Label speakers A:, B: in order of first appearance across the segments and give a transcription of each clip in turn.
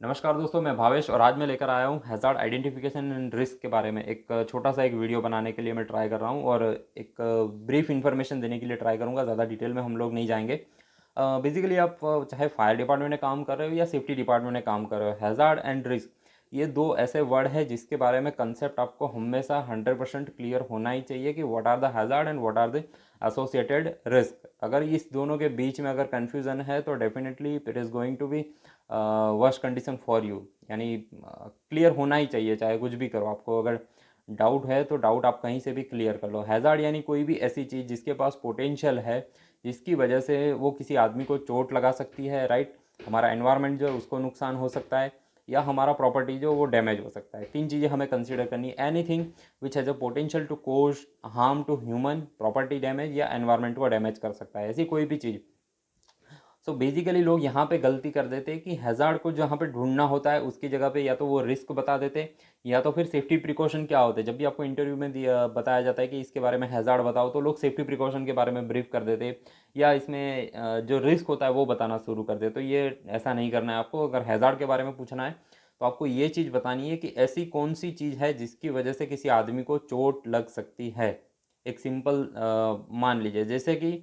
A: नमस्कार दोस्तों, मैं भावेश और आज मैं लेकर आया हूँ हैज़ार्ड आइडेंटिफिकेशन एंड रिस्क के बारे में एक छोटा सा एक वीडियो बनाने के लिए मैं ट्राई कर रहा हूँ और एक ब्रीफ इन्फॉर्मेशन देने के लिए ट्राई करूँगा। ज़्यादा डिटेल में हम लोग नहीं जाएंगे। बेसिकली आप चाहे फायर डिपार्टमेंट में काम कर रहे हो या सेफ्टी डिपार्टमेंट में काम कर रहे हो, हैज़ार्ड एंड रिस्क ये दो ऐसे वर्ड है जिसके बारे में कंसेप्ट आपको हमेशा 100% क्लियर होना ही चाहिए कि what are the hazard and what are the associated risk. अगर इस दोनों के बीच में अगर कन्फ्यूज़न है तो definitely it is going to be worst condition for you. यानी क्लियर होना ही चाहिए, चाहे कुछ भी करो। आपको अगर डाउट है तो डाउट आप कहीं से भी क्लियर कर लो। हैज़ार्ड यानी कोई भी ऐसी चीज़ जिसके पास पोटेंशियल है, जिसकी वजह से वो किसी आदमी को चोट लगा सकती है, राइट। हमारा एनवायरनमेंट जो है उसको नुकसान हो सकता है या हमारा प्रॉपर्टी जो वो डैमेज हो सकता है। तीन चीज़ें हमें कंसीडर करनी है। Anything which has a potential to cause harm to human, property damage या एनवायरनमेंट को डैमेज कर सकता है, ऐसी कोई भी चीज़। सो बेसिकली लोग यहाँ पे गलती कर देते हैं कि हैज़ार्ड को जहाँ पे ढूंढना होता है उसकी जगह पे या तो वो रिस्क बता देते हैं या तो फिर सेफ्टी प्रिकॉशन क्या होते हैं। जब भी आपको इंटरव्यू में दिया बताया जाता है कि इसके बारे में हैज़ार्ड बताओ तो लोग सेफ्टी प्रिकॉशन के बारे में ब्रीफ कर देते हैं या इसमें जो रिस्क होता है वो बताना शुरू कर देते। तो ये ऐसा नहीं करना है आपको। अगर हैज़ार्ड के बारे में पूछना है तो आपको ये चीज़ बतानी है कि ऐसी कौन सी चीज़ है जिसकी वजह से किसी आदमी को चोट लग सकती है। एक सिंपल मान लीजिए, जैसे कि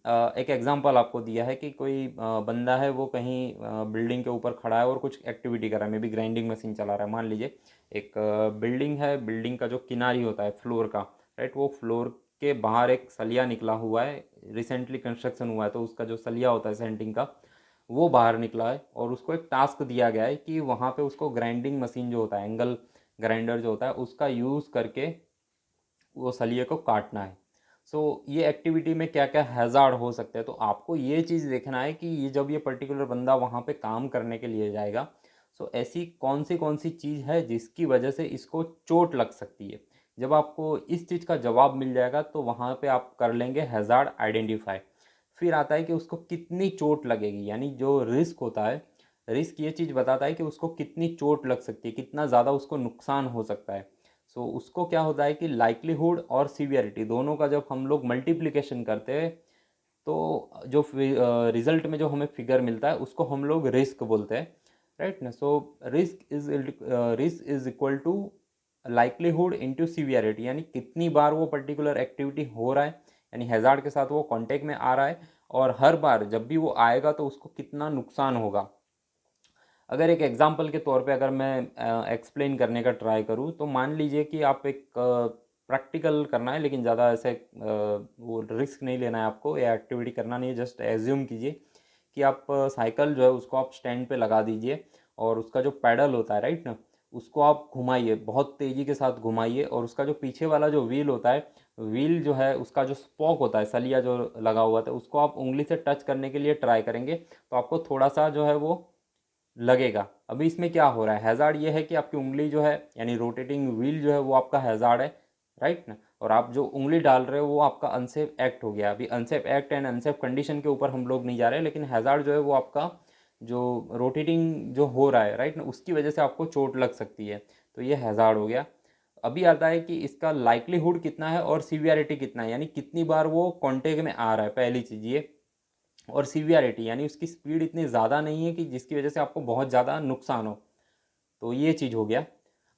A: एक एग्जांपल आपको दिया है कि कोई बंदा है, वो कहीं बिल्डिंग के ऊपर खड़ा है और कुछ एक्टिविटी कर रहा है, मे बी ग्राइंडिंग मशीन चला रहा है। मान लीजिए एक बिल्डिंग है, बिल्डिंग का जो किनारी होता है फ्लोर का, राइट, वो फ्लोर के बाहर एक सलिया निकला हुआ है। रिसेंटली कंस्ट्रक्शन हुआ है तो उसका जो सलिया होता है सेंटिंग का, वो बाहर निकला है और उसको एक टास्क दिया गया है कि वहाँ पे उसको ग्राइंडिंग मशीन जो होता है, एंगल ग्राइंडर जो होता है, उसका यूज़ करके वो सलिए को काटना है। सो ये एक्टिविटी में क्या क्या हैज़ार्ड हो सकते हैं, तो आपको ये चीज़ देखना है कि ये जब ये पर्टिकुलर बंदा वहाँ पे काम करने के लिए जाएगा, सो ऐसी कौन सी चीज़ है जिसकी वजह से इसको चोट लग सकती है। जब आपको इस चीज़ का जवाब मिल जाएगा तो वहाँ पे आप कर लेंगे हैज़ार्ड आइडेंटिफाई। फिर आता है कि उसको कितनी चोट लगेगी, यानी जो रिस्क होता है, रिस्क ये चीज़ बताता है कि उसको कितनी चोट लग सकती है, कितना ज़्यादा उसको नुकसान हो सकता है। सो उसको क्या होता है कि लाइक्लीहुड और सीवियरिटी दोनों का जब हम लोग मल्टीप्लिकेशन करते हैं तो जो रिजल्ट में जो हमें फिगर मिलता है उसको हम लोग रिस्क बोलते हैं, राइट ना। So risk is equal to likelihood into severity, यानी कितनी बार वो पर्टिकुलर एक्टिविटी हो रहा है, यानी हैज़ार्ड के साथ वो कांटेक्ट में आ रहा है, और हर बार जब भी वो आएगा तो उसको कितना नुकसान होगा। अगर एक एग्जांपल के तौर पे अगर मैं एक्सप्लेन करने का ट्राई करूँ तो मान लीजिए कि आप एक प्रैक्टिकल करना है, लेकिन ज़्यादा ऐसे वो रिस्क नहीं लेना है आपको, या एक्टिविटी करना नहीं है। जस्ट एज्यूम कीजिए कि आप साइकिल जो है उसको आप स्टैंड पे लगा दीजिए और उसका जो पैडल होता है, राइट ना, उसको आप घुमाइए, बहुत तेज़ी के साथ घुमाइए, और उसका जो पीछे वाला जो व्हील होता है, व्हील जो है उसका जो स्पॉक होता है, सलिया जो लगा हुआ था, उसको आप उंगली से टच करने के लिए ट्राई करेंगे तो आपको थोड़ा सा जो है वो लगेगा। अभी इसमें क्या हो रहा है, हैज़ार्ड ये है कि आपकी उंगली जो है, यानी रोटेटिंग व्हील जो है वो आपका हैज़ार्ड है, राइट ना। और आप जो उंगली डाल रहे हो वो आपका अनसेफ एक्ट हो गया। अभी unsafe act and unsafe condition के ऊपर हम लोग नहीं जा रहे, लेकिन हैज़ार्ड जो है वो आपका जो रोटेटिंग जो हो रहा है, राइट ना, उसकी वजह से आपको चोट लग सकती है। तो ये हैज़ार्ड हो गया। अभी आता है कि इसका लाइक्लीहुड कितना है और सीवियरिटी कितना है, यानी कितनी बार वो कॉन्टेक्ट में आ रहा है, पहली चीज़ ये। और सीवियरिटी यानी उसकी स्पीड इतनी ज़्यादा नहीं है कि जिसकी वजह से आपको बहुत ज़्यादा नुकसान हो। तो ये चीज़ हो गया।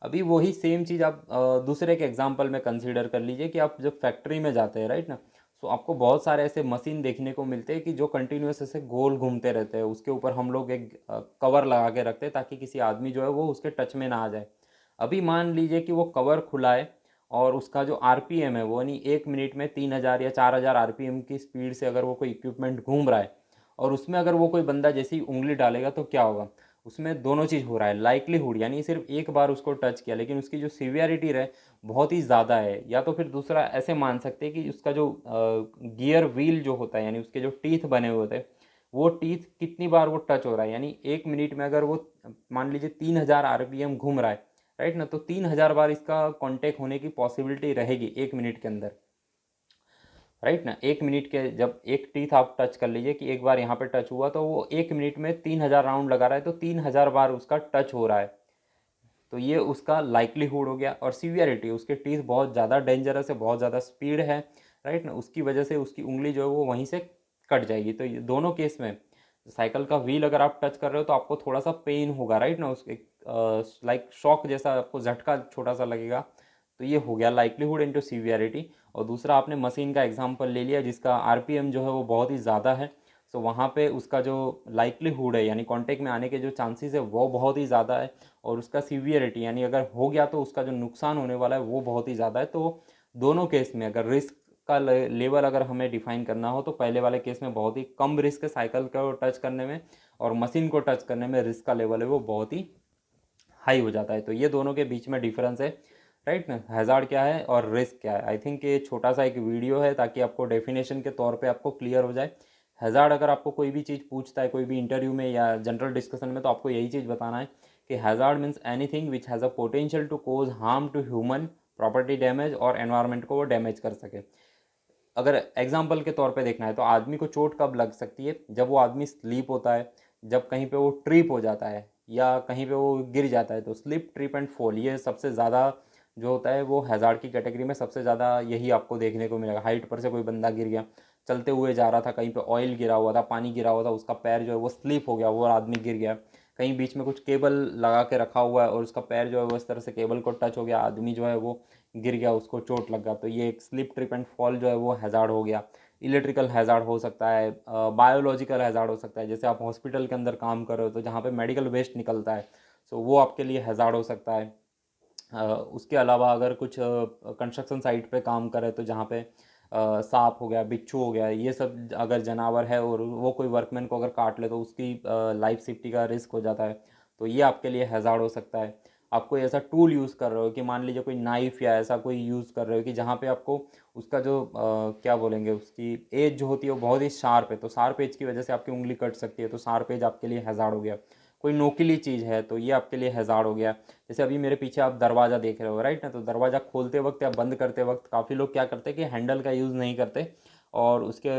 A: अभी वही सेम चीज़ आप दूसरे के एग्जांपल में कंसीडर कर लीजिए कि आप जब फैक्ट्री में जाते हैं, राइट ना, तो आपको बहुत सारे ऐसे मशीन देखने को मिलते हैं कि जो कंटिन्यूस ऐसे गोल घूमते रहते हैं। उसके ऊपर हम लोग एक कवर लगा के रखते हैं ताकि किसी आदमी जो है वो उसके टच में ना आ जाए। अभी मान लीजिए कि वो कवर खुला है और उसका जो आरपीएम है वो, यानी 1 मिनट में 3,000 या 4,000 आरपीएम की स्पीड से अगर वो कोई इक्विपमेंट घूम रहा है, और उसमें अगर वो कोई बंदा जैसे ही उंगली डालेगा तो क्या होगा, उसमें दोनों चीज़ हो रहा है। लाइक्लीहुड यानी सिर्फ एक बार उसको टच किया, लेकिन उसकी जो सीवियरिटी रहे बहुत ही ज़्यादा है। या तो फिर दूसरा ऐसे मान सकते हैं कि उसका जो गियर व्हील जो होता है, यानी उसके जो टीथ बने हुए होते हैं, वो टीथ कितनी बार वो टच हो रहा है, यानी 1 मिनट में अगर वो मान लीजिए 3,000 आरपीएम घूम रहा है, राइट ना, तो 3,000 बार इसका कांटेक्ट होने की पॉसिबिलिटी रहेगी 1 मिनट के अंदर, राइट ना। 1 मिनट के जब एक टीथ आप टच कर लीजिए कि एक बार यहाँ पे टच हुआ तो वो 1 मिनट में 3,000 राउंड लगा रहा है, तो 3,000 बार उसका टच हो रहा है। तो ये उसका लाइक्लीहुड हो गया। और सीवियरिटी, उसके टीथ बहुत ज़्यादा डेंजरस है, बहुत ज़्यादा स्पीड है, राइट ना, उसकी वजह से उसकी उंगली जो है वो वहीं से कट जाएगी। तो ये दोनों केस में साइकिल का व्हील अगर आप टच कर रहे हो तो आपको थोड़ा सा पेन होगा, राइट ना, उसके लाइक शॉक जैसा आपको झटका छोटा सा लगेगा। तो ये हो गया लाइक्लीहुड इनटू सीवियरिटी। और दूसरा आपने मशीन का एग्जांपल ले लिया जिसका आरपीएम जो है वो बहुत ही ज़्यादा है, सो वहाँ पे उसका जो लाइक्लीहुड है यानी कांटेक्ट में आने के जो चांसेस है वो बहुत ही ज़्यादा है। और उसका सीवियरिटी यानी अगर हो गया तो उसका जो नुकसान होने वाला है वो बहुत ही ज़्यादा है। तो दोनों केस में अगर रिस्क का लेवल अगर हमें डिफाइन करना हो तो पहले वाले केस में बहुत ही कम रिस्क है साइकिल को टच करने में, और मशीन को टच करने में रिस्क का लेवल है वो बहुत ही हाई हो जाता है। तो ये दोनों के बीच में डिफरेंस है, राइट ना, हैज़ार्ड क्या है और रिस्क क्या है। आई थिंक ये छोटा सा एक वीडियो है ताकि आपको डेफिनेशन के तौर पे आपको क्लियर हो जाए। हैज़ार्ड अगर आपको कोई भी चीज़ पूछता है कोई भी इंटरव्यू में या जनरल डिस्कशन में तो आपको यही चीज़ बताना है कि hazard means anything which has a potential to cause harm to human property damage और एनवायरनमेंट को वो डैमेज कर सके। अगर एग्जाम्पल के तौर पे देखना है तो आदमी को चोट कब लग सकती है, जब वो आदमी स्लीप होता है, जब कहीं पे वो ट्रिप हो जाता है या कहीं पे वो गिर जाता है। तो स्लिप ट्रिप एंड फॉल ये सबसे ज़्यादा जो होता है वो हैज़ार्ड की कैटेगरी में सबसे ज़्यादा यही आपको देखने को मिलेगा। हाइट पर से कोई बंदा गिर गया, चलते हुए जा रहा था, कहीं पे ऑयल गिरा हुआ था, पानी गिरा हुआ था, उसका पैर जो है वो स्लिप हो गया, वो आदमी गिर गया। कहीं बीच में कुछ केबल लगा के रखा हुआ है और उसका पैर जो है वो इस तरह से केबल को टच हो गया, आदमी जो है वो गिर गया, उसको चोट लग गया। तो ये एक स्लिप ट्रिप एंड फॉल जो है वो हैज़ार्ड हो गया। इलेक्ट्रिकल हैज़ार्ड हो सकता है, बायोलॉजिकल हैज़ार्ड हो सकता है, जैसे आप हॉस्पिटल के अंदर काम कर रहे हो तो जहाँ पे मेडिकल वेस्ट निकलता है, सो वो आपके लिए हैज़ार्ड हो सकता है। उसके अलावा अगर कुछ कंस्ट्रक्शन साइट पे काम करे तो जहाँ पे सांप हो गया, बिच्छू हो गया, ये सब अगर जानवर है और वो कोई वर्कमैन को अगर काट ले तो उसकी लाइफ सेफ्टी का रिस्क हो जाता है। तो ये आपके लिए हैज़ार्ड हो सकता है। आप कोई ऐसा टूल यूज़ कर रहे हो कि मान लीजिए कोई नाइफ़ या ऐसा कोई यूज़ कर रहे हो कि जहाँ पे आपको उसका जो क्या बोलेंगे उसकी एज जो होती है वो बहुत ही शार्प है, तो शार्प एज की वजह से आपकी उंगली कट सकती है, तो शार्प एज आपके लिए हैज़ार्ड हो गया। कोई नोकीली चीज़ है तो ये आपके लिए हैज़ार्ड हो गया। जैसे अभी मेरे पीछे आप दरवाज़ा देख रहे हो, राइट ना, तो दरवाज़ा खोलते वक्त या बंद करते वक्त काफ़ी लोग क्या करते हैं कि हैंडल का यूज़ नहीं करते, और उसके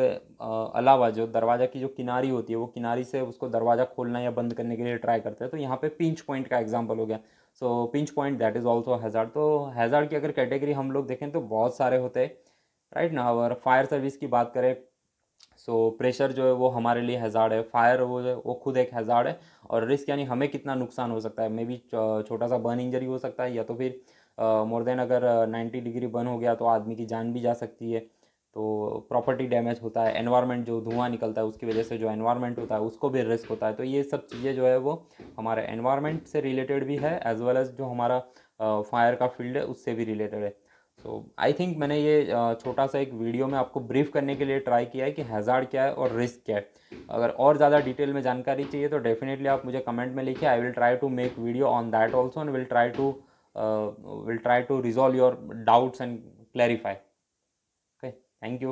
A: अलावा जो दरवाज़ा की जो किनारी होती है वो किनारी से उसको दरवाज़ा खोलना या बंद करने के लिए ट्राई करते हैं। तो यहाँ पे पिंच पॉइंट का एग्जांपल हो गया। So pinch point that is also hazard. तो हैज़ार्ड की अगर कैटेगरी हम लोग देखें तो बहुत सारे होते हैं, राइट ना। अगर फायर सर्विस की बात करें सो प्रेशर जो है वो हमारे लिए हैज़ार्ड है, फायर वो जो है वो खुद एक हैज़ार्ड है। और रिस्क यानी हमें कितना नुकसान हो सकता है, मे बी छोटा सा बर्न इंजरी हो सकता है, या तो फिर मोर देन अगर 90 डिग्री बर्न हो गया तो आदमी की जान भी जा सकती है। तो प्रॉपर्टी डैमेज होता है, एनवायरनमेंट जो धुआं निकलता है उसकी वजह से जो एनवायरनमेंट होता है उसको भी रिस्क होता है। तो ये सब चीज़ें जो है वो हमारे एनवायरनमेंट से रिलेटेड भी है एज वेल एज जो हमारा फायर का फील्ड है उससे भी रिलेटेड है। सो आई थिंक मैंने ये छोटा सा एक वीडियो में आपको ब्रीफ करने के लिए ट्राई किया है कि हैज़ार्ड क्या है और रिस्क क्या है। अगर और ज़्यादा डिटेल में जानकारी चाहिए तो डेफिनेटली आप मुझे कमेंट में लिखिए, I will try to make video on that also and will try to resolve your doubts and clarify. Okay, thank you.